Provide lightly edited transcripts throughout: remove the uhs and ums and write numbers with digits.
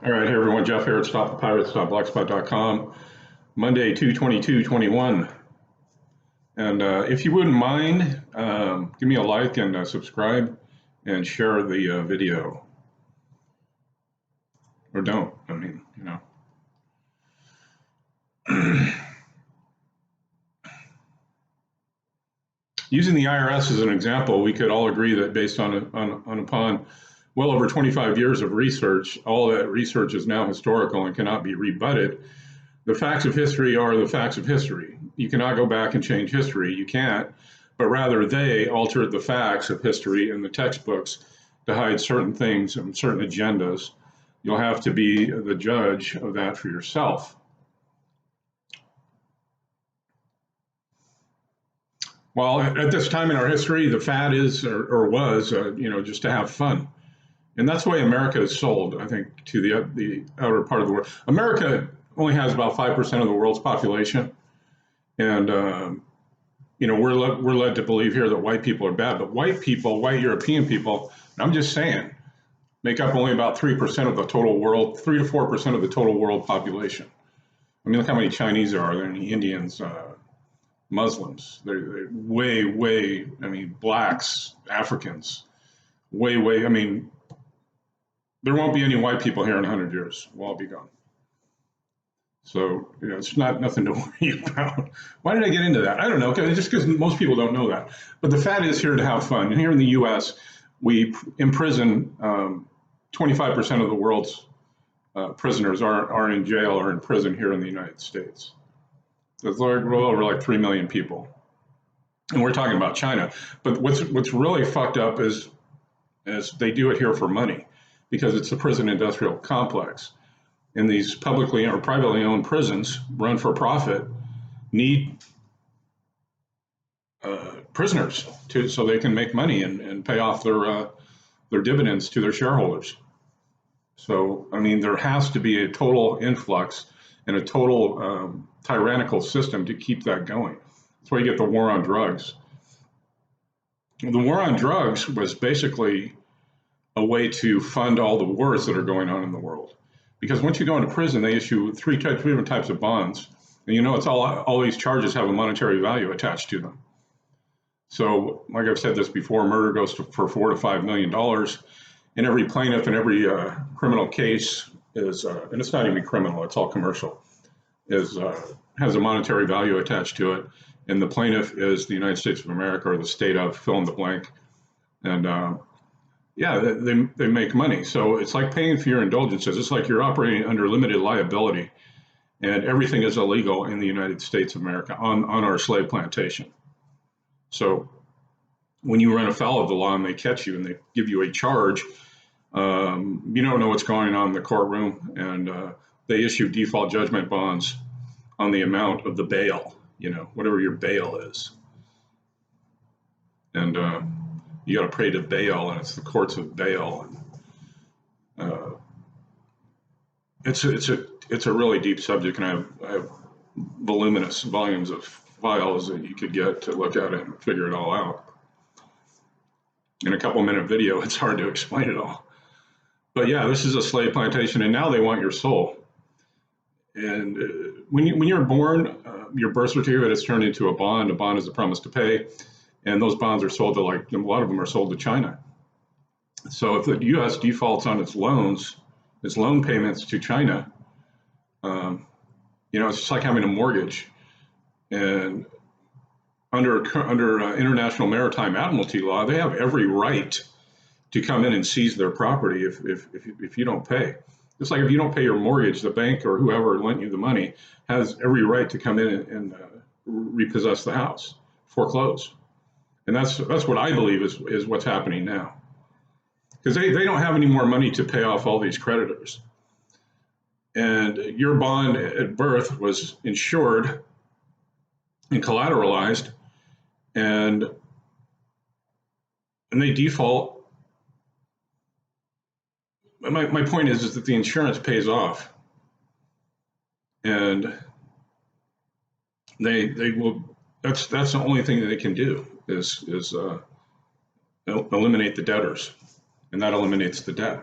All right, hey everyone, Jeff here at stopthepirates.blogspot.com, Monday, 2/22/21. And if you wouldn't mind, give me a like and subscribe and share the video. Or don't, I mean, you know. Using the IRS as an example, we could all agree that based upon well over 25 years of research, all that research is now historical and cannot be rebutted. The facts of history are the facts of history. You cannot go back and change history. You can't, but rather they altered the facts of history in the textbooks to hide certain things and certain agendas. You'll have to be the judge of that for yourself. Well, at this time in our history, the fad is or was, just to have fun. And that's the way America is sold, I think, to the outer part of the world. America only has about 5% of the world's population. And, we're led to believe here that white people are bad. But white people, white European people, I'm just saying, make up only about 3% of the total world, 3 to 4% of the total world population. I mean, look how many Chinese there are. There are any Indians, Muslims. They're way, I mean, blacks, Africans, way, I mean, there won't be any white people here in 100 years. We'll all be gone. So, it's nothing to worry about. Why did I get into that? I don't know, just because most people don't know that. But the fad is here to have fun. And here in the U.S., we imprison 25% of the world's prisoners are in jail or in prison here in the United States. There's over like 3 million people. And we're talking about China. But what's really fucked up is they do it here for money, because it's a prison industrial complex. And these publicly or privately owned prisons run for profit need prisoners so they can make money and pay off their dividends to their shareholders. So, I mean, there has to be a total influx and a total tyrannical system to keep that going. That's why you get the war on drugs. The war on drugs was basically a way to fund all the wars that are going on in the world. Because once you go into prison, they issue three different types of bonds. And it's all these charges have a monetary value attached to them. So, like I've said this before, murder goes for $4 to $5 million. And every plaintiff in every criminal case is, and it's not even criminal, it's all commercial, has a monetary value attached to it. And the plaintiff is the United States of America or the state of fill in the blank. And they make money. So it's like paying for your indulgences. It's like you're operating under limited liability, and everything is illegal in the United States of America on our slave plantation. So when you run afoul of the law and they catch you and they give you a charge, you don't know what's going on in the courtroom, and they issue default judgment bonds on the amount of the bail, whatever your bail is. And you got to pray to bail, and it's the courts of bail. And, it's a really deep subject, and I have voluminous volumes of files that you could get to look at it and figure it all out. In a couple-minute video, it's hard to explain it all. But yeah, this is a slave plantation, and now they want your soul. And when you're born, your birth certificate is turned into a bond. A bond is a promise to pay. And those bonds are sold to, like, a lot of them are sold to China. So if the U.S. defaults on its loans, its loan payments to China, it's just like having a mortgage. And under international maritime admiralty law, they have every right to come in and seize their property if you don't pay. Just like if you don't pay your mortgage, the bank or whoever lent you the money has every right to come in and repossess the house, foreclose. And that's what I believe is what's happening now. Because they don't have any more money to pay off all these creditors. And your bond at birth was insured and collateralized, and they default. My point is that the insurance pays off. And they will, that's the only thing that they can do is eliminate the debtors, and that eliminates the debt.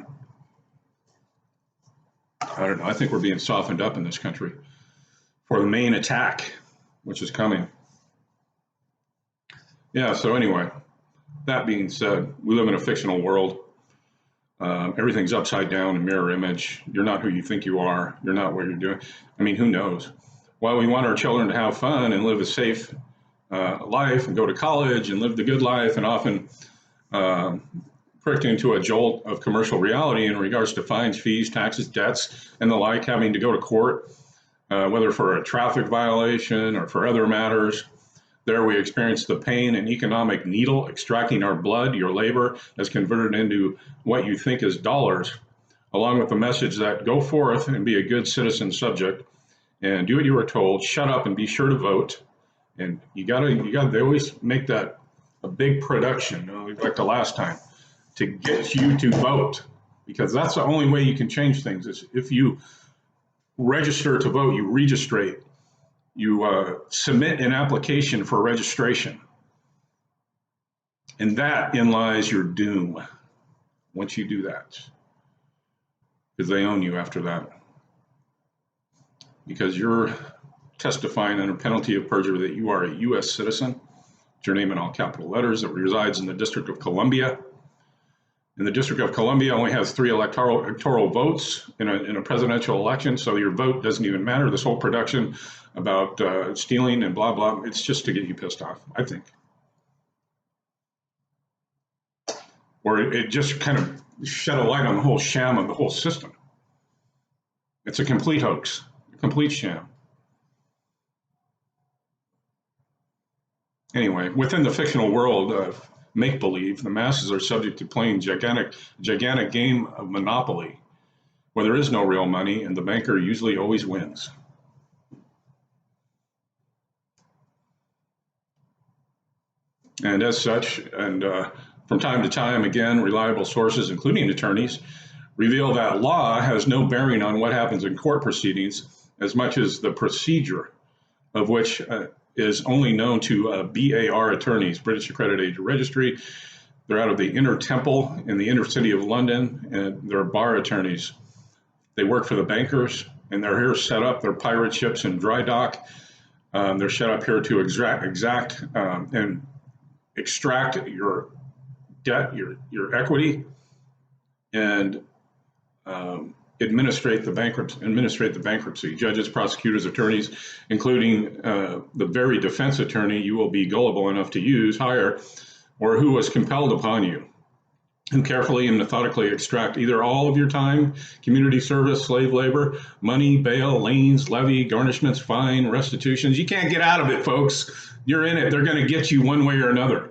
I don't know. I think we're being softened up in this country for the main attack, which is coming. Yeah, so anyway, that being said, we live in a fictional world. Everything's upside down and mirror image. You're not who you think you are. You're not what you're doing. I mean, who knows? While we want our children to have fun and live a safe life and go to college and live the good life, and often pricked into a jolt of commercial reality in regards to fines, fees, taxes, debts, and the like, having to go to court, whether for a traffic violation or for other matters. There we experience the pain and economic needle extracting our blood. Your labor is converted into what you think is dollars, along with the message that go forth and be a good citizen subject and do what you were told, shut up and be sure to vote. And you gotta, they always make that a big production, like the last time, to get you to vote, because that's the only way you can change things is if you register to vote, you registrate. You submit an application for registration. And that in lies your doom once you do that. Because they own you after that. Because you're testifying under penalty of perjury that you are a U.S. citizen, with your name in all capital letters, that resides in the District of Columbia. And the District of Columbia only has 3 electoral votes in a presidential election, so your vote doesn't even matter. This whole production about stealing and blah, blah, it's just to get you pissed off, I think. Or it just kind of shed a light on the whole sham of the whole system. It's a complete hoax, a complete sham. Anyway, within the fictional world of make-believe, the masses are subject to playing gigantic game of Monopoly, where there is no real money and the banker usually always wins. And as such, and from time to time, again, reliable sources, including attorneys, reveal that law has no bearing on what happens in court proceedings as much as the procedure of which is only known to BAR attorneys, British Accredited Registry. They're out of the Inner Temple in the inner city of London, and they're bar attorneys. They work for the bankers, and they're here set up. They're pirate ships in dry dock. They're set up here to extract your debt, your equity, and administrate the bankruptcy. Judges, prosecutors, attorneys, including the very defense attorney you will be gullible enough to hire, or who was compelled upon you, who carefully and methodically extract either all of your time, community service, slave labor, money, bail, liens, levy, garnishments, fine, restitutions. You can't get out of it, folks. You're in it. They're going to get you one way or another.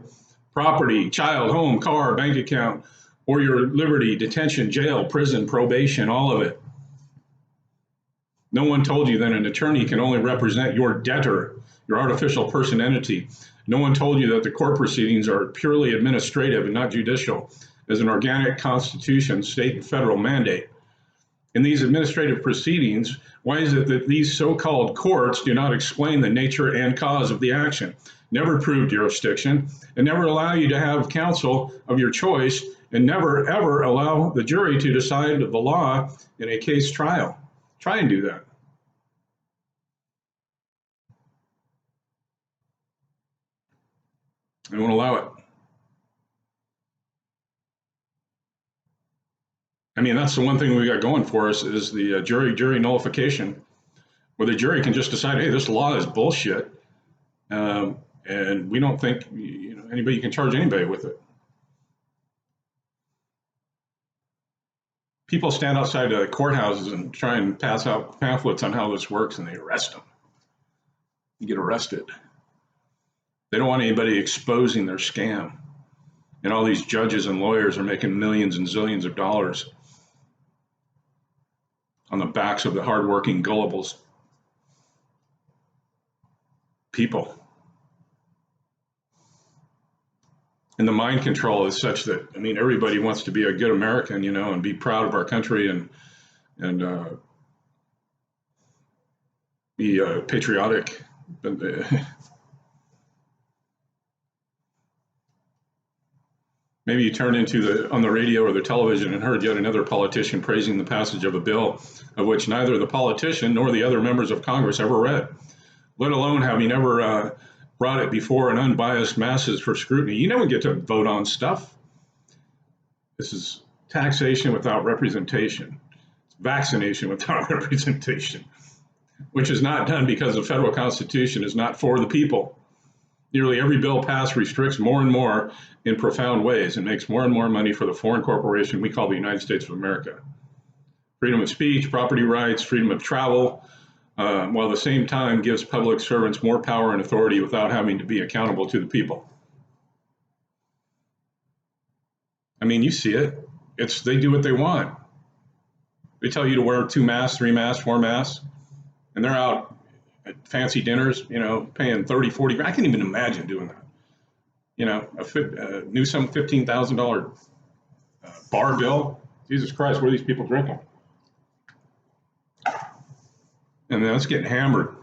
Property, child, home, car, bank account, or your liberty, detention, jail, prison, probation, all of it. No one told you that an attorney can only represent your debtor, your artificial person entity. No one told you that the court proceedings are purely administrative and not judicial, as an organic constitution, state and federal mandate. In these administrative proceedings, why is it that these so-called courts do not explain the nature and cause of the action, never prove jurisdiction, and never allow you to have counsel of your choice, and never, ever allow the jury to decide the law in a case trial? Try and do that. They won't allow it. I mean, that's the one thing we got going for us is the jury nullification, where the jury can just decide, hey, this law is bullshit, and we don't think anybody can charge anybody with it. People stand outside the courthouses and try and pass out pamphlets on how this works, and they arrest them. You get arrested. They don't want anybody exposing their scam. And all these judges and lawyers are making millions and zillions of dollars on the backs of the hardworking, gullibles people. And the mind control is such that, I mean, everybody wants to be a good American, and be proud of our country and be patriotic. But Maybe you turned on the radio or the television and heard yet another politician praising the passage of a bill of which neither the politician nor the other members of Congress ever read, let alone having ever brought it before an unbiased masses for scrutiny. You never get to vote on stuff. This is taxation without representation. It's vaccination without representation, which is not done because the federal Constitution is not for the people. Nearly every bill passed restricts more and more in profound ways and makes more and more money for the foreign corporation we call the United States of America. Freedom of speech, property rights, freedom of travel, while at the same time gives public servants more power and authority without having to be accountable to the people. I mean, you see it. They do what they want. They tell you to wear 2 masks, 3 masks, 4 masks, and they're out at fancy dinners, paying 30, 40. I can't even imagine doing that. A Newsom $15,000 bar bill. Jesus Christ, what are these people drinking? And then it's getting hammered.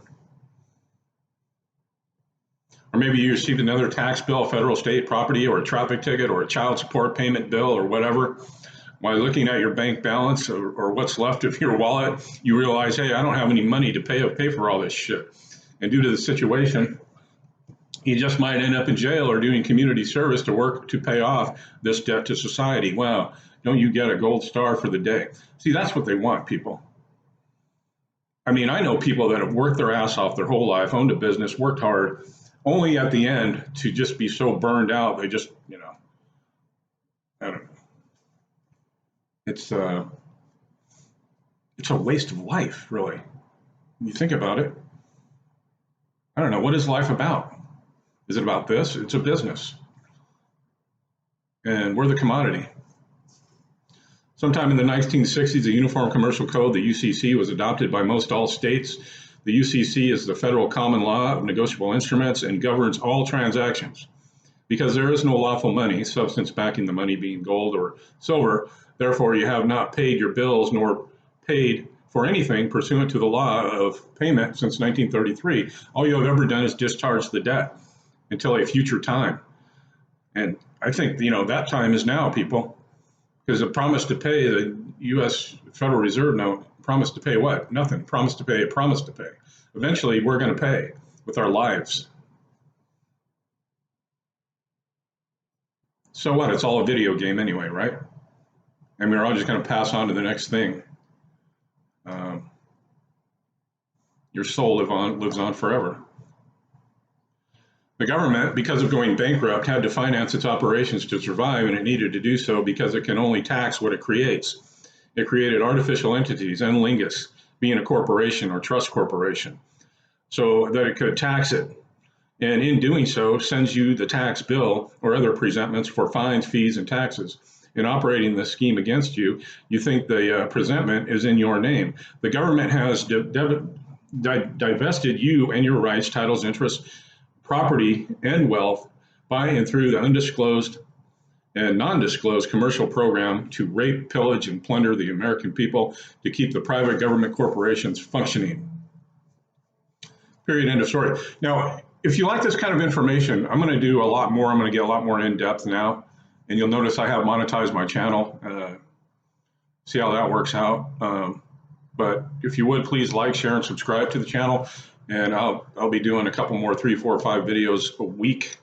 Or maybe you received another tax bill, federal, state property, or a traffic ticket, or a child support payment bill, or whatever. While looking at your bank balance or what's left of your wallet, you realize, hey, I don't have any money to pay for all this shit. And due to the situation, you just might end up in jail or doing community service to work to pay off this debt to society. Wow, don't you get a gold star for the day? See, that's what they want, people. I mean, I know people that have worked their ass off their whole life, owned a business, worked hard, only at the end to just be so burned out, they just, I don't know. It's a waste of life, really. When you think about it, I don't know, what is life about? Is it about this? It's a business. And we're the commodity. Sometime in the 1960s, the Uniform Commercial Code, the UCC, was adopted by most all states. The UCC is the federal common law of negotiable instruments and governs all transactions. Because there is no lawful money, substance backing the money being gold or silver, therefore you have not paid your bills nor paid for anything pursuant to the law of payment since 1933. All you have ever done is discharge the debt until a future time. And I think, that time is now, people. Because the promise to pay, the U.S. Federal Reserve now promised to pay what? Nothing. Promise to pay, promise to pay. Eventually, we're going to pay with our lives. So what? It's all a video game anyway, right? And we're all just going to pass on to the next thing. Your soul lives on forever. The government, because of going bankrupt, had to finance its operations to survive, and it needed to do so because it can only tax what it creates. It created artificial entities, and lingus, being a corporation or trust corporation, so that it could tax it. And in doing so, sends you the tax bill or other presentments for fines, fees, and taxes. In operating the scheme against you, you think the presentment is in your name. The government has divested you and your rights, titles, interests, property, and wealth by and through the undisclosed and non-disclosed commercial program to rape, pillage, and plunder the American people to keep the private government corporations functioning. Period, end of story. Now, if you like this kind of information, I'm going to do a lot more. I'm going to get a lot more in depth now. And you'll notice I have monetized my channel. See how that works out. But if you would, please like, share, and subscribe to the channel. And I'll be doing a couple more, 3, 4, 5 videos a week.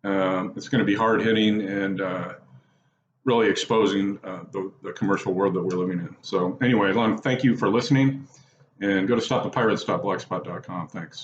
It's going to be hard hitting and really exposing the commercial world that we're living in. So anyway, thank you for listening, and go to stopthepirates.blogspot.com. Thanks.